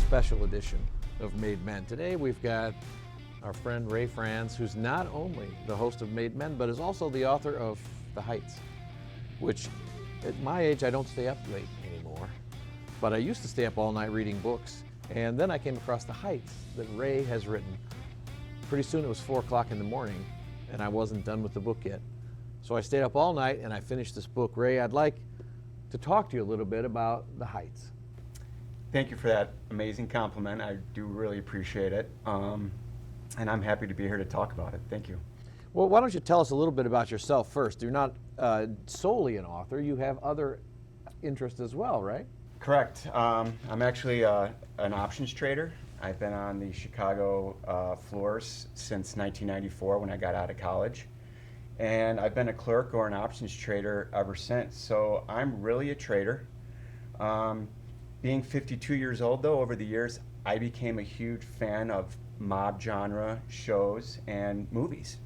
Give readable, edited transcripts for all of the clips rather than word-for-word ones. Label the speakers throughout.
Speaker 1: special edition of Made Men. Today we've got our friend Ray Franze, who's not only the host of Made Men, but is also the author of The Heights, which at my age I don't stay up late anymore, but I used to stay up all night reading books. And then I came across The Heights that Ray has written. Pretty soon it was 4 o'clock in the morning and I wasn't done with the book yet. So I stayed up all night and I finished this book. Ray, I'd like to talk to you a little bit about The Heights.
Speaker 2: Thank you for that amazing compliment. I do really appreciate it. And I'm happy to be here to talk about it. Thank you.
Speaker 1: Well, why don't you tell us a little bit about yourself first? You're not solely an author. You have other interests as well, right?
Speaker 2: Correct. I'm actually an options trader. I've been on the Chicago floors since 1994 when I got out of college. And I've been a clerk or an options trader ever since. So I'm really a trader. Being 52 years old, though, over the years, I became a huge fan of mob genre shows and movies.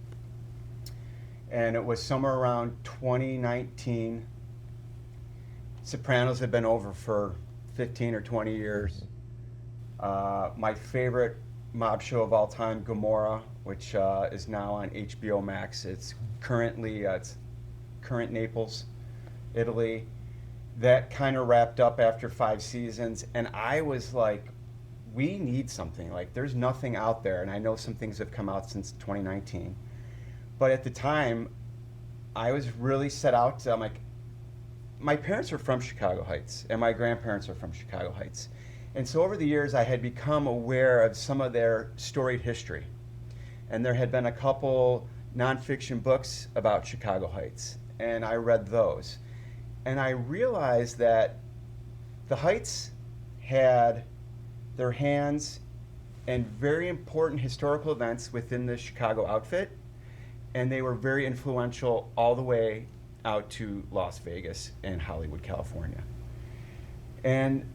Speaker 2: And it was somewhere around 2019. Sopranos had been over for 15 or 20 years. My favorite mob show of all time, Gomorrah, which is now on HBO Max. It's currently, it's current Naples, Italy. That kind of wrapped up after 5 seasons, and I was like, we need something. Like, there's nothing out there, and I know some things have come out since 2019. But at the time, I was really set out to, I'm like, my parents are from Chicago Heights, and my grandparents are from Chicago Heights. And so over the years, I had become aware of some of their storied history. And there had been a couple nonfiction books about Chicago Heights, and I read those. And I realized that the Heights had their hands in very important historical events within the Chicago outfit, and they were very influential all the way out to Las Vegas and Hollywood, California. And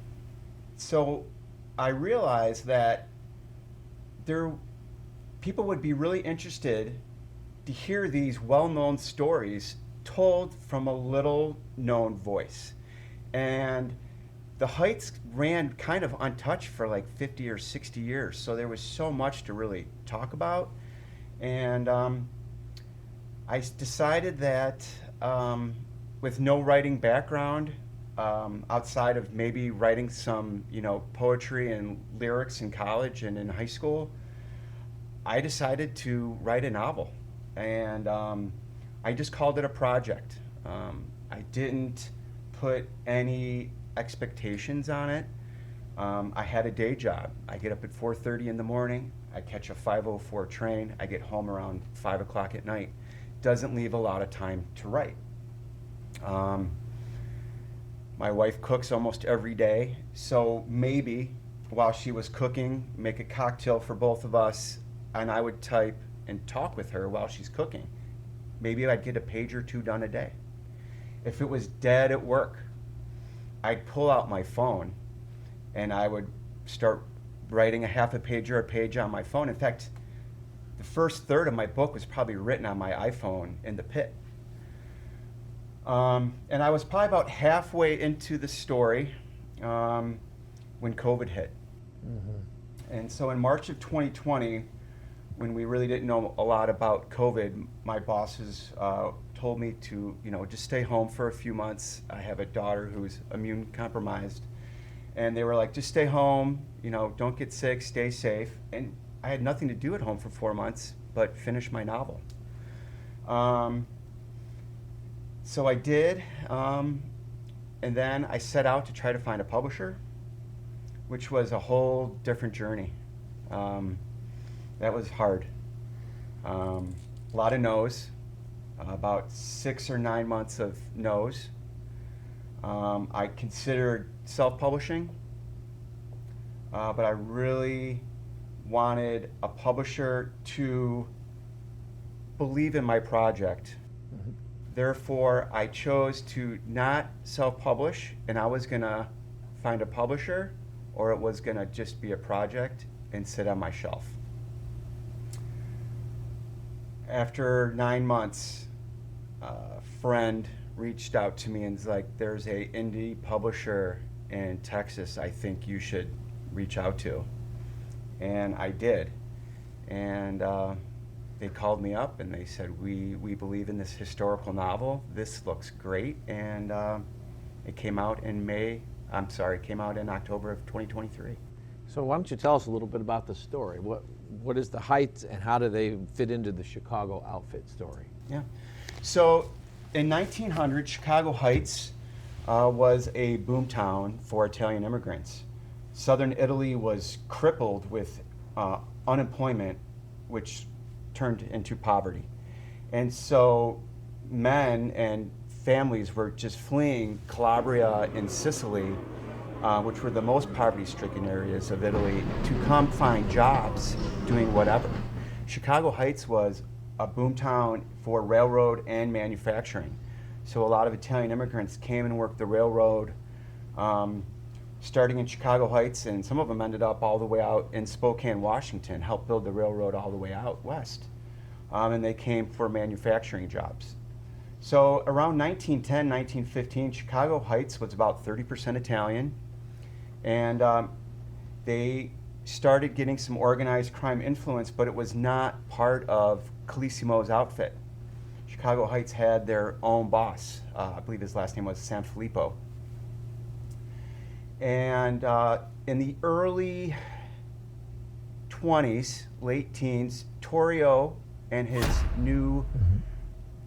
Speaker 2: so I realized that people would be really interested to hear these well-known stories told from a little-known voice. And the Heights ran kind of untouched for like 50 or 60 years, so there was so much to really talk about. And I decided that with no writing background, outside of maybe writing some, poetry and lyrics in college and in high school, I decided to write a novel. And I just called it a project. I didn't put any expectations on it. I had a day job. I get up at 4:30 in the morning. I catch a 5:04 train. I get home around 5 o'clock at night. Doesn't leave a lot of time to write. My wife cooks almost every day, so maybe while she was cooking, make a cocktail for both of us, and I would type and talk with her while she's cooking. Maybe I'd get a page or 2 done a day. If it was dead at work, I'd pull out my phone and I would start writing a half a page or a page on my phone. In fact, the first third of my book was probably written on my iPhone in the pit. And I was probably about halfway into the story when COVID hit. Mm-hmm. And so in March of 2020, when we really didn't know a lot about COVID, my bosses told me to, just stay home for a few months. I have a daughter who's immune compromised. And they were like, just stay home, don't get sick, stay safe. And I had nothing to do at home for 4 months but finish my novel. So I did, and then I set out to try to find a publisher, which was a whole different journey. That was hard. A lot of no's, about 6 or 9 months of no's. I considered self-publishing, but I really wanted a publisher to believe in my project. Mm-hmm. Therefore, I chose to not self-publish, and I was going to find a publisher, or it was going to just be a project and sit on my shelf. After 9 months, a friend reached out to me and was like, there's a indie publisher in Texas I think you should reach out to. And I did. And they called me up and they said, we believe in this historical novel. This looks great. And it came out in October of 2023.
Speaker 1: So why don't you tell us a little bit about the story? What is the Heights and how do they fit into the Chicago outfit story?
Speaker 2: Yeah. So in 1900, Chicago Heights was a boomtown for Italian immigrants. Southern Italy was crippled with unemployment, which turned into poverty. And so men and families were just fleeing Calabria and Sicily, which were the most poverty-stricken areas of Italy, to come find jobs doing whatever. Chicago Heights was a boomtown for railroad and manufacturing. So a lot of Italian immigrants came and worked the railroad, starting in Chicago Heights, and some of them ended up all the way out in Spokane, Washington, helped build the railroad all the way out west. And they came for manufacturing jobs. So around 1910, 1915, Chicago Heights was about 30% Italian. And they started getting some organized crime influence, but it was not part of Calissimo's outfit. Chicago Heights had their own boss. I believe his last name was Sanfilippo. And in the early 20s, late teens, Torrio and his new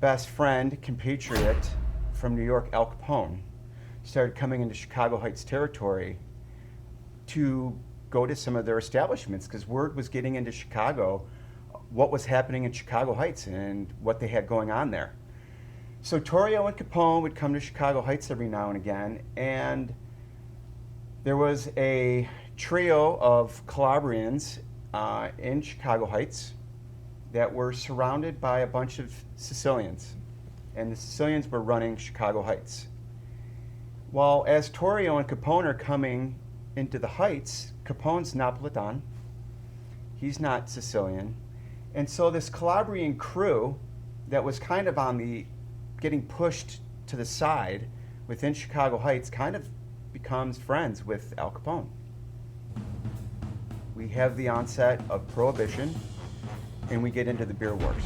Speaker 2: best friend, compatriot from New York, Al Capone, started coming into Chicago Heights territory to go to some of their establishments, because word was getting into Chicago what was happening in Chicago Heights and what they had going on there. So Torrio and Capone would come to Chicago Heights every now and again, and there was a trio of Calabrians in Chicago Heights that were surrounded by a bunch of Sicilians, and the Sicilians were running Chicago Heights. Well, as Torrio and Capone are coming into the Heights, Capone's Napolitan, he's not Sicilian, and so this Calabrian crew that was kind of getting pushed to the side within Chicago Heights kind of becomes friends with Al Capone. We have the onset of Prohibition, and we get into the beer wars.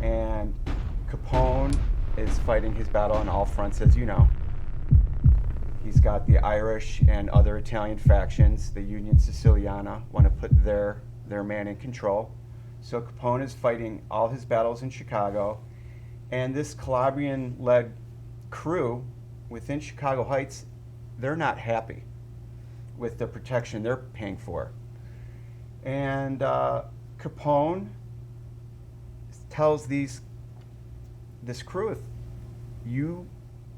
Speaker 2: And Capone is fighting his battle on all fronts, as you know. He's got the Irish and other Italian factions. The Union Siciliana want to put their man in control. So Capone is fighting all his battles in Chicago. And this Calabrian-led crew within Chicago Heights, they're not happy with the protection they're paying for. And Capone tells this crew, if you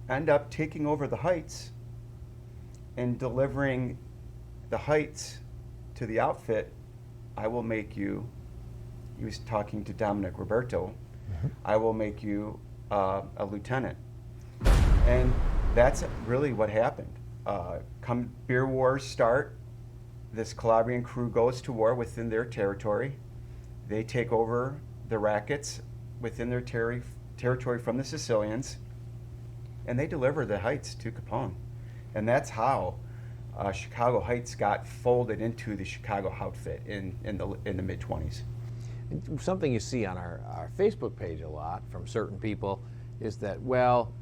Speaker 2: end up taking over the Heights and delivering the Heights to the outfit, I will make you, he was talking to Dominic Roberto, I will make you a lieutenant. And that's really what happened. Come beer wars start, this Calabrian crew goes to war within their territory. They take over the rackets within their territory from the Sicilians, and they deliver the Heights to Capone. And that's how Chicago Heights got folded into the Chicago outfit in the mid-20s.
Speaker 1: Something you see on our Facebook page a lot from certain people is that, well,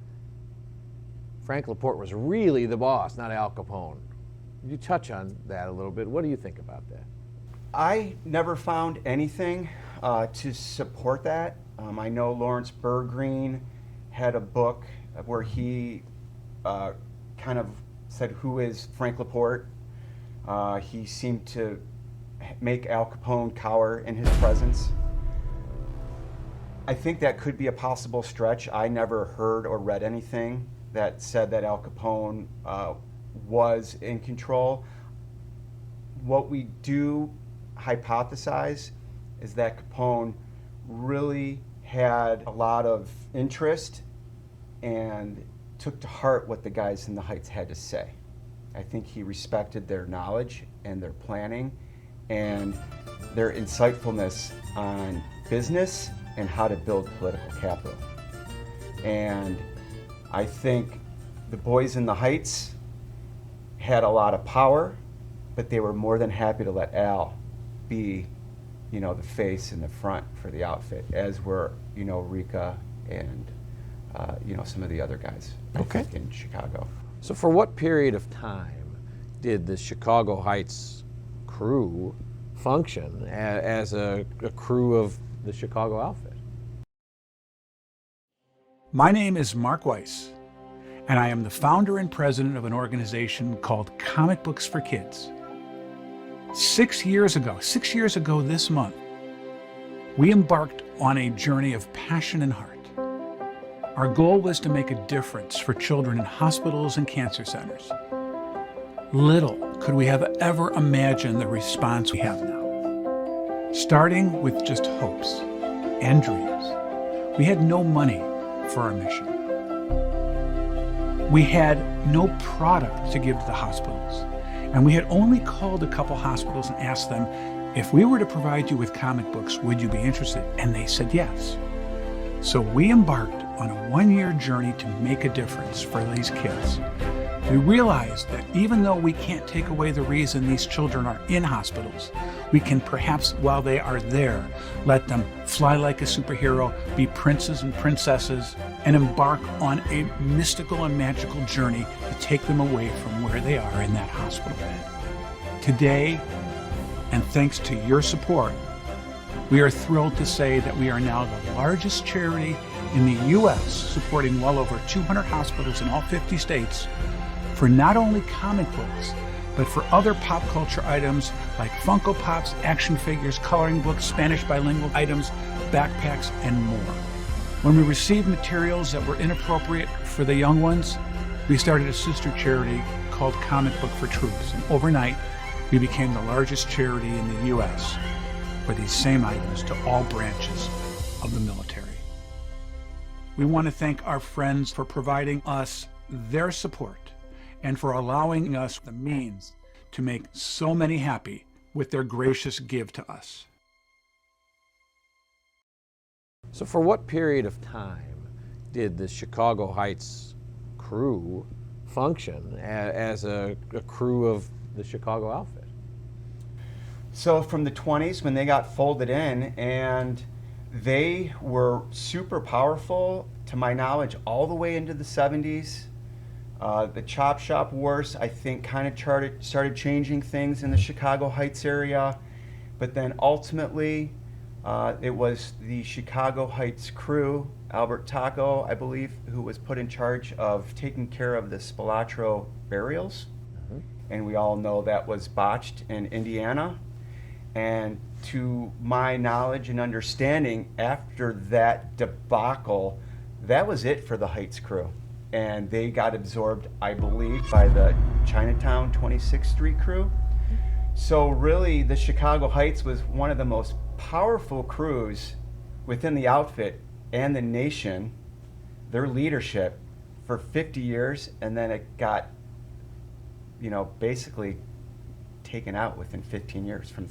Speaker 1: Frank Laporte was really the boss, not Al Capone. You touch on that a little bit. What do you think about that?
Speaker 2: I never found anything to support that. I know Lawrence Bergreen had a book where he kind of said, who is Frank Laporte? He seemed to make Al Capone cower in his presence. I think that could be a possible stretch. I never heard or read anything that said that Al Capone was in control. What we do hypothesize is that Capone really had a lot of interest and took to heart what the guys in the Heights had to say. I think he respected their knowledge and their planning and their insightfulness on business and how to build political capital. And I think the boys in the Heights had a lot of power but they were more than happy to let Al be, the face in the front for the outfit, as were, Rika and, some of the other guys,
Speaker 1: Okay.
Speaker 2: I think, in Chicago.
Speaker 1: So for what period of time did the Chicago Heights crew function as a crew of the Chicago outfit?
Speaker 3: My name is Mark Weiss, and I am the founder and president of an organization called Comic Books for Kids. 6 years ago this month, we embarked on a journey of passion and heart. Our goal was to make a difference for children in hospitals and cancer centers. Little could we have ever imagined the response we have now. Starting with just hopes and dreams, we had no money for our mission. We had no product to give to the hospitals, and we had only called a couple hospitals and asked them, if we were to provide you with comic books, would you be interested? And they said yes. So we embarked on a 1-year journey to make a difference for these kids. We realized that even though we can't take away the reason these children are in hospitals, we can perhaps, while they are there, let them fly like a superhero, be princes and princesses, and embark on a mystical and magical journey to take them away from where they are in that hospital bed. Today, and thanks to your support, we are thrilled to say that we are now the largest charity in the U.S., supporting well over 200 hospitals in all 50 states for not only comic books, but for other pop culture items like Funko Pops, action figures, coloring books, Spanish bilingual items, backpacks, and more. When we received materials that were inappropriate for the young ones, we started a sister charity called Comic Book for Troops, and overnight, we became the largest charity in the U.S. for these same items to all branches of the military. We want to thank our friends for providing us their support and for allowing us the means to make so many happy with their gracious give to us.
Speaker 1: So for what period of time did the Chicago Heights crew function as a crew of the Chicago outfit?
Speaker 2: So from the 20s, when they got folded in, and they were super powerful, to my knowledge, all the way into the 70s. The Chop Shop Wars, I think, kind of started changing things in the Chicago Heights area. But then ultimately, it was the Chicago Heights crew, Albert Taco, I believe, who was put in charge of taking care of the Spilatro burials. Mm-hmm. And we all know that was botched in Indiana. And to my knowledge and understanding, after that debacle, that was it for the Heights crew. And they got absorbed, I believe, by the Chinatown 26th Street crew. So really, the Chicago Heights was one of the most powerful crews within the outfit and the nation, their leadership, for 50 years, and then it got, basically taken out within 15 years. From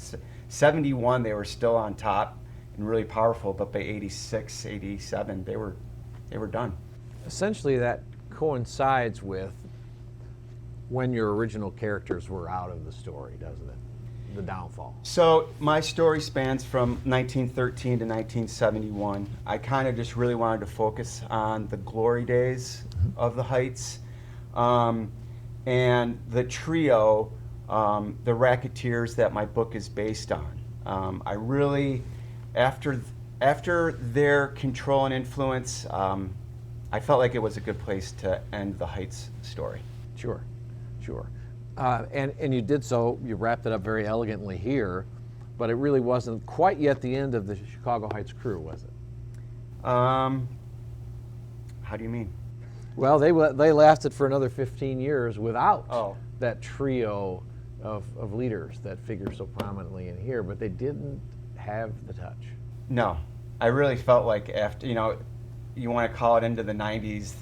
Speaker 2: 71, they were still on top and really powerful, but by 86, 87, they were done.
Speaker 1: Essentially, that coincides with when your original characters were out of the story, doesn't it? The downfall.
Speaker 2: So my story spans from 1913 to 1971. I kind of just really wanted to focus on the glory days of the Heights, and the trio, the Racketeers, that my book is based on. I really, after their control and influence, I felt like it was a good place to end the Heights story.
Speaker 1: Sure. And you did so, you wrapped it up very elegantly here, but it really wasn't quite yet the end of the Chicago Heights crew, was it?
Speaker 2: How do you mean?
Speaker 1: Well, they lasted for another 15 years without that trio of leaders that figure so prominently in here, but they didn't have the touch. No.
Speaker 2: I really felt like after, you want to call it into the 90s,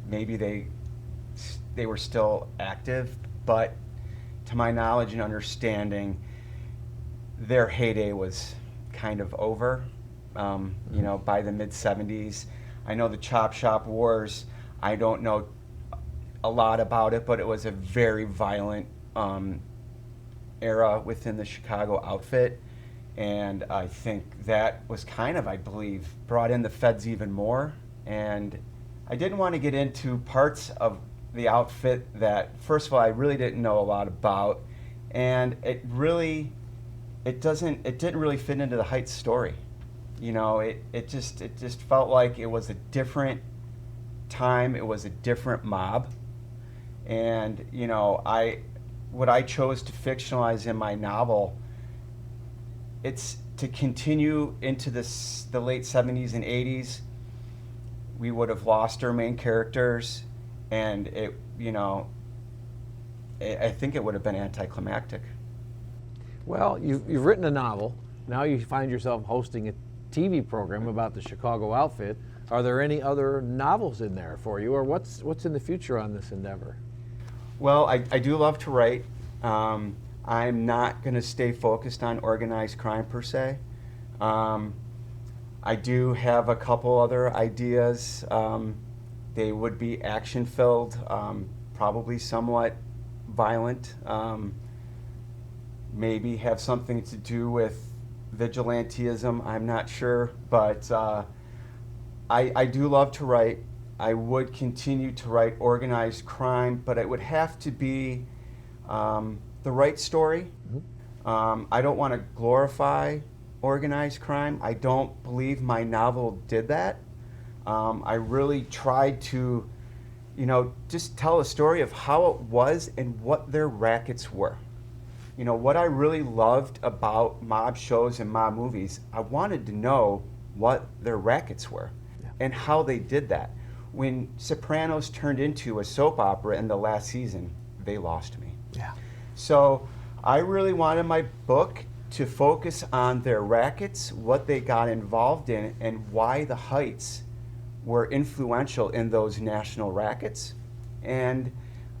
Speaker 2: maybe they were still active, but to my knowledge and understanding, their heyday was kind of over, by the mid-70s. I know the Chop Shop Wars, I don't know a lot about it, but it was a very violent era within the Chicago outfit. And I think that was kind of, I believe, brought in the feds even more. And I didn't want to get into parts of the outfit that, first of all, I really didn't know a lot about. And it didn't really fit into the Heights story. You know, it just felt like it was a different time. It was a different mob. And, you know, what I chose to fictionalize in my novel, it's to continue into the late 70s and 80s. We would have lost our main characters, and I think it would have been anticlimactic.
Speaker 1: Well, you've written a novel. Now you find yourself hosting a TV program about the Chicago outfit. Are there any other novels in there for you, or what's in the future on this endeavor?
Speaker 2: Well, I do love to write. I'm not going to stay focused on organized crime per se. I do have a couple other ideas. They would be action-filled, probably somewhat violent, maybe have something to do with vigilantism. I'm not sure, but I do love to write. I would continue to write organized crime, but it would have to be the right story. Mm-hmm. I don't want to glorify organized crime. I don't believe my novel did that. I really tried to, just tell a story of how it was and what their rackets were. What I really loved about mob shows and mob movies, I wanted to know what their rackets were and how they did that. When Sopranos turned into a soap opera in the last season, they lost me.
Speaker 1: Yeah.
Speaker 2: So I really wanted my book to focus on their rackets, what they got involved in, and why the Heights were influential in those national rackets. And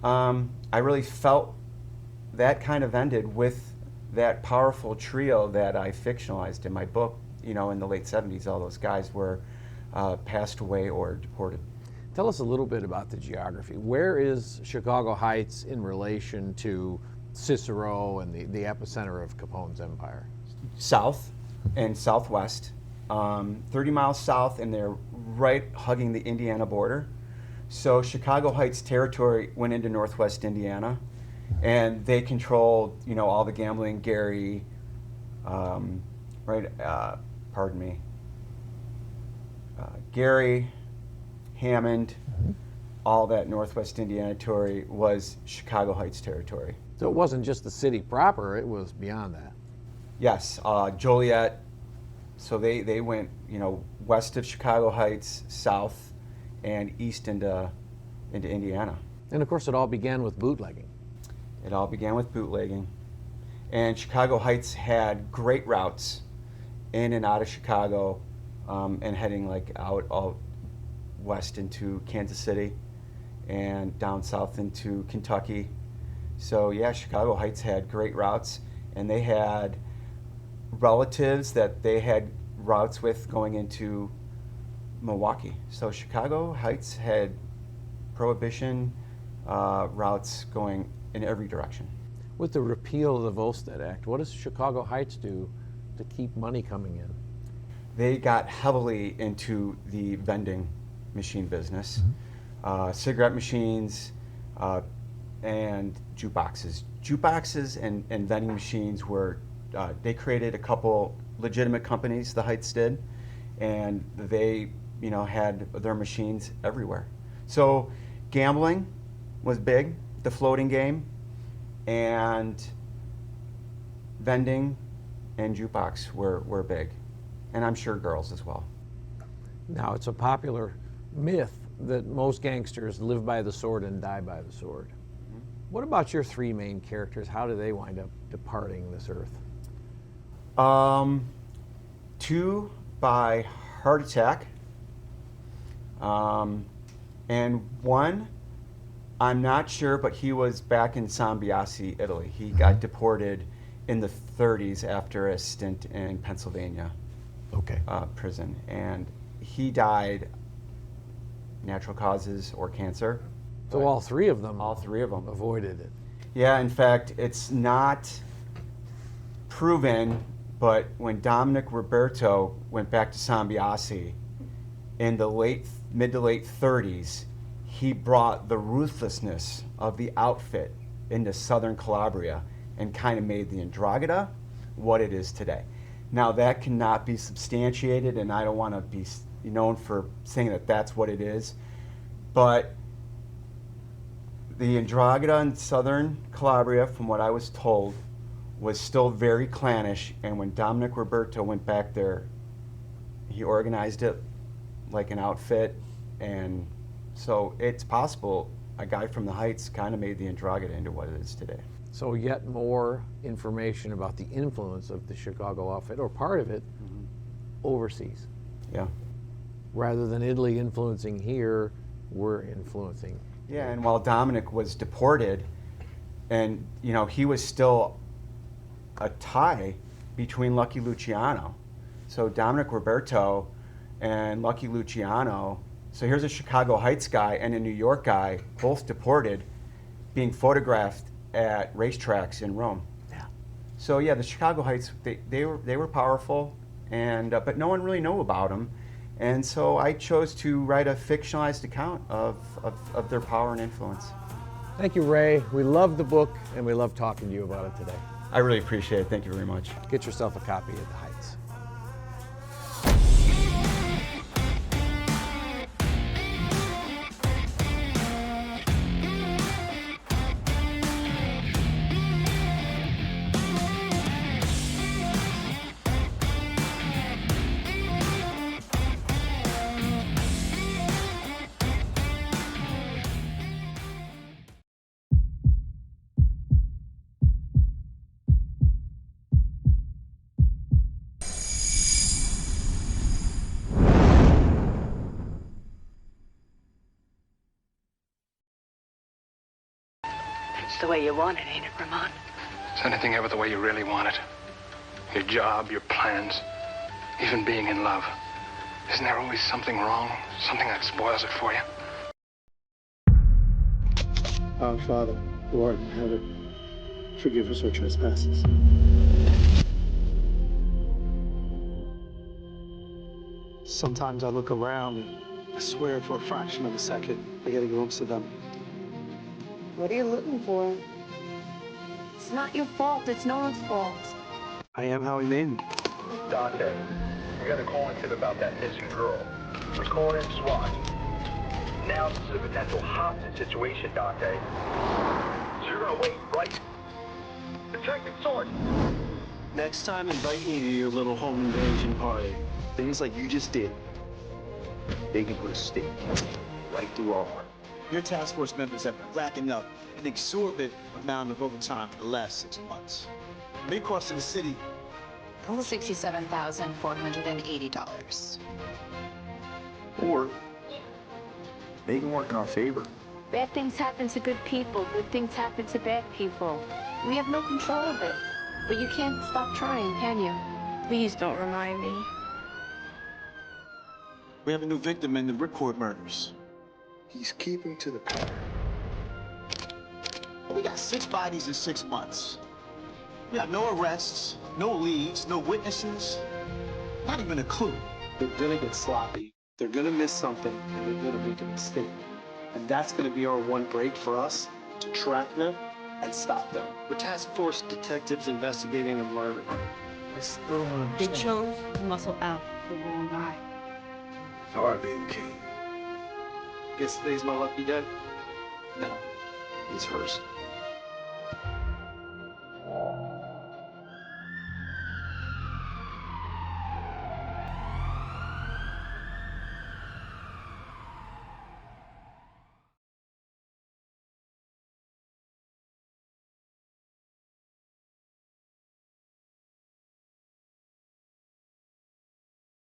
Speaker 2: I really felt that kind of ended with that powerful trio that I fictionalized in my book. In the late 70s, all those guys were passed away or deported.
Speaker 1: Tell us a little bit about the geography. Where is Chicago Heights in relation to Cicero and the epicenter of Capone's empire?
Speaker 2: South and southwest, 30 miles south, and they're right hugging the Indiana border. So Chicago Heights territory went into northwest Indiana, and they controlled, all the gambling, Gary, Gary, Hammond, all that northwest Indiana territory was Chicago Heights territory.
Speaker 1: So it wasn't just the city proper, it was beyond that.
Speaker 2: Yes, Joliet. So they went, west of Chicago Heights, south, and east into Indiana.
Speaker 1: And of course, it all began with bootlegging.
Speaker 2: It all began with bootlegging. And Chicago Heights had great routes in and out of Chicago, and heading out west into Kansas City and down south into Kentucky. So yeah, Chicago Heights had great routes, and they had relatives that they had routes with going into Milwaukee. So Chicago Heights had prohibition routes going in every direction.
Speaker 1: With the repeal of the Volstead Act, what does Chicago Heights do to keep money coming in?
Speaker 2: They got heavily into the vending machine business, cigarette machines, and jukeboxes. Jukeboxes and vending machines were, they created a couple legitimate companies, the Heights did, and they, had their machines everywhere. So gambling was big, the floating game, and vending and jukebox were big. And I'm sure girls as well.
Speaker 1: Now, it's a popular myth that most gangsters live by the sword and die by the sword. Mm-hmm. What about your three main characters? How do they wind up departing this earth?
Speaker 2: Two by heart attack, and one, I'm not sure, but he was back in Sambiase, Italy. He got deported in the 30s after a stint in Pennsylvania.
Speaker 1: Okay.
Speaker 2: Prison, and he died natural causes or cancer.
Speaker 1: So all three of them
Speaker 2: avoided
Speaker 1: it.
Speaker 2: Yeah, in fact, it's not proven, but when Dominic Roberto went back to Sambiase in the mid to late 30s, he brought the ruthlessness of the outfit into Southern Calabria and kind of made the Androgeda what it is today. Now that cannot be substantiated, and I don't want to be known for saying that that's what it is, but the Androgeda in Southern Calabria, from what I was told, was still very clannish, and when Dominic Roberto went back there, he organized it like an outfit, and so it's possible a guy from the Heights kind of made the Androgeda into what it is today.
Speaker 1: So yet more information about the influence of the Chicago outfit, or part of it, overseas.
Speaker 2: Yeah.
Speaker 1: Rather than Italy influencing here, we're influencing.
Speaker 2: Yeah, and while Dominic was deported, and you know, he was still a tie between Lucky Luciano. So Dominic Roberto and Lucky Luciano, so here's a Chicago Heights guy and a New York guy, both deported, being photographed at racetracks in Rome.
Speaker 1: Yeah.
Speaker 2: So yeah, the Chicago Heights, they were powerful, and but no one really knew about them. And so I chose to write a fictionalized account of their power and influence.
Speaker 1: Thank you, Ray. We love the book, and we love talking to you about it today.
Speaker 2: I really appreciate it. Thank you very much.
Speaker 1: Get yourself a copy at the Heights.
Speaker 4: It's the way you want it, ain't it, Ramon?
Speaker 5: Is anything ever the way you really want it? Your job, your plans, even being in love. Isn't there always something wrong? Something that spoils it for you?
Speaker 6: Our Father, who art in heaven, forgive us our trespasses. Sometimes I look around and I swear for a fraction of a second I get a glimpse of them.
Speaker 4: What are you looking for? It's not your fault. It's no one's fault.
Speaker 6: I am how he made me.
Speaker 5: Dante, we got a call in tip about that missing girl. We're calling in SWAT. Now this is a potential hostage situation, Dante. So you're gonna wait, right? Detective Sword.
Speaker 6: Next time, invite me to your little home invasion party. Things like you just did. They can put a stake right through our heart. Your task force members have been racking up an exorbitant amount of overtime for the last 6 months. They crossed the city.
Speaker 7: $67,480.
Speaker 6: Or they can work in our favor.
Speaker 7: Bad things happen to good people. Good things happen to bad people. We have no control of it. But you can't stop trying, can you? Please don't remind me.
Speaker 6: We have a new victim in the Ripcord murders. He's keeping to the pattern. We got 6 bodies in 6 months. We got no arrests, no leads, no witnesses, not even a clue. They're gonna get sloppy. They're gonna miss something, and they're gonna make a mistake. And that's gonna be our one break for us to track them and stop them. We're task force detectives investigating a murder. I still don't understand.
Speaker 7: They chose to muscle out the wrong guy.
Speaker 6: Hard being king. Guess today's my lucky day? No, it's hers.